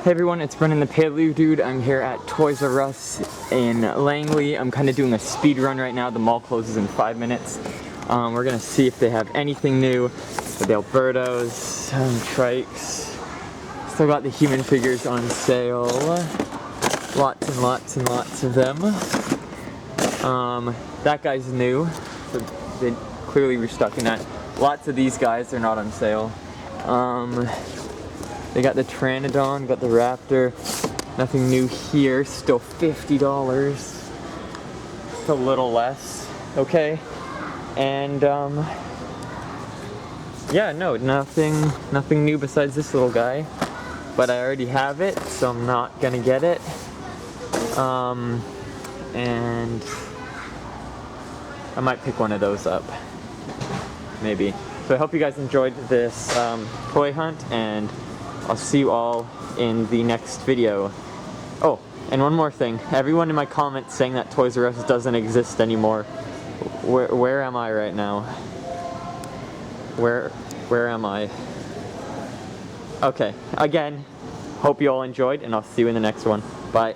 Hey everyone, it's Brennan the Paleo Dude. I'm here at Toys R Us in Langley. I'm kind of doing a speed run right now. The mall closes in 5 minutes. We're gonna see if they have anything new. The Albertos, trikes. Still got the human figures on sale. Lots and lots and lots of them. That guy's new, so they clearly restocking that. Lots of these guys are not on sale. They got the Pteranodon, got the Raptor. Nothing new here, still $50. Just a little less, okay? And yeah, no, nothing new besides this little guy. But I already have it, so I'm not gonna get it. And I might pick one of those up, maybe. So I hope you guys enjoyed this toy hunt, and I'll see you all in the next video. Oh, and one more thing. Everyone in my comments saying that Toys R Us doesn't exist anymore. Where am I right now? Where am I? Okay, again, hope you all enjoyed, and I'll see you in the next one. Bye.